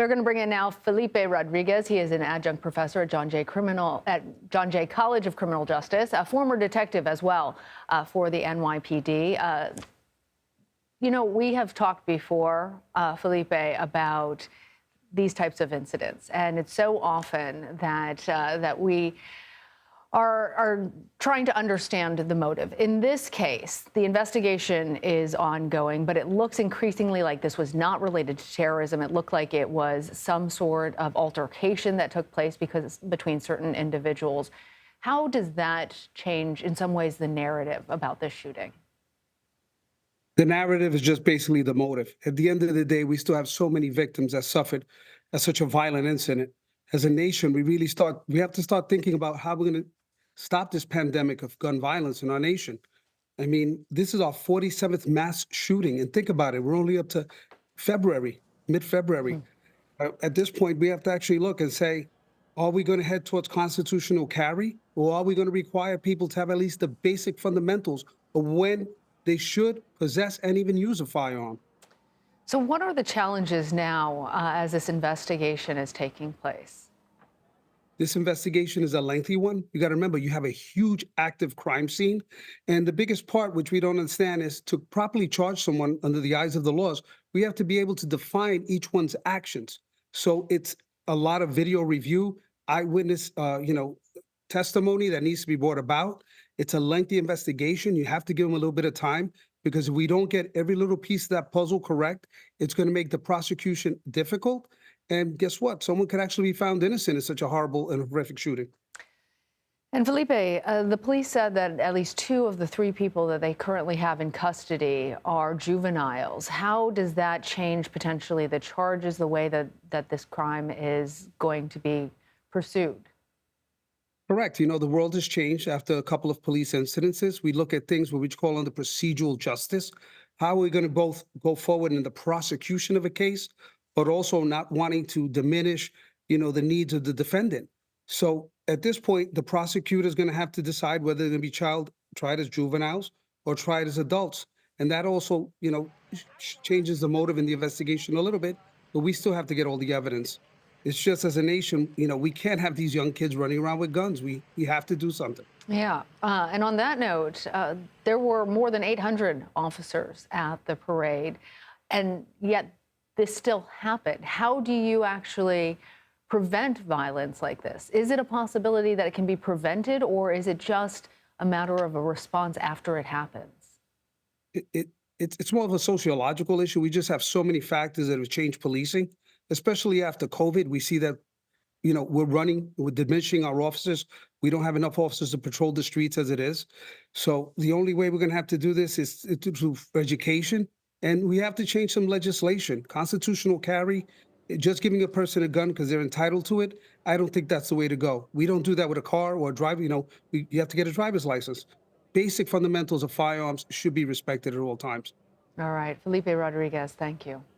We're going to bring in now Felipe Rodriguez. He is an adjunct professor at John Jay College of Criminal Justice, a former detective as well for the NYPD. We have talked before, Felipe, about these types of incidents, and it's so often that we are trying to understand the motive. In this case, the investigation is ongoing, but it looks increasingly like this was not related to terrorism. It looked like it was some sort of altercation that took place between certain individuals. How does that change, in some ways, the narrative about this shooting? The narrative is just basically the motive. At the end of the day, we still have so many victims that suffered at such a violent incident. As a nation, we have to start thinking about how we're going to stop this pandemic of gun violence in our nation. I mean, this is our 47th mass shooting. And think about it, we're only up to February, mid-February. At this point, we have to actually look and say, are we going to head towards constitutional carry? Or are we going to require people to have at least the basic fundamentals of when they should possess and even use a firearm? So what are the challenges now as this investigation is taking place? This investigation is a lengthy one. You got to remember, you have a huge active crime scene. And the biggest part, which we don't understand, is to properly charge someone under the eyes of the laws, we have to be able to define each one's actions. So it's a lot of video review, eyewitness, testimony that needs to be brought about. It's a lengthy investigation. You have to give them a little bit of time, because if we don't get every little piece of that puzzle correct, it's going to make the prosecution difficult. And guess what? Someone could actually be found innocent in such a horrible and horrific shooting. And Felipe, the police said that at least 2 of the 3 people that they currently have in custody are juveniles. How does that change potentially the charges, the way that this crime is going to be pursued? Correct. The world has changed after a couple of police incidences. We look at things what we call under procedural justice. How are we going to both go forward in the prosecution of a case, but also not wanting to diminish, the needs of the defendant? So at this point, the prosecutor is going to have to decide whether they're going to be tried as juveniles or tried as adults. And that also, changes the motive in the investigation a little bit, but we still have to get all the evidence. It's just, as a nation, we can't have these young kids running around with guns. We have to do something. Yeah. And on that note, there were more than 800 officers at the parade, and yet this still happened. How do you actually prevent violence like this? Is it a possibility that it can be prevented, or is it just a matter of a response after it happens? It's more of a sociological issue. We just have so many factors that have changed policing, especially after COVID. We see that, we're diminishing our officers. We don't have enough officers to patrol the streets as it is. So the only way we're going to have to do this is through education. And we have to change some legislation. Constitutional carry, just giving a person a gun because they're entitled to it, I don't think that's the way to go. We don't do that with a car or a driver. You have to get a driver's license. Basic fundamentals of firearms should be respected at all times. All right. Felipe Rodriguez, thank you.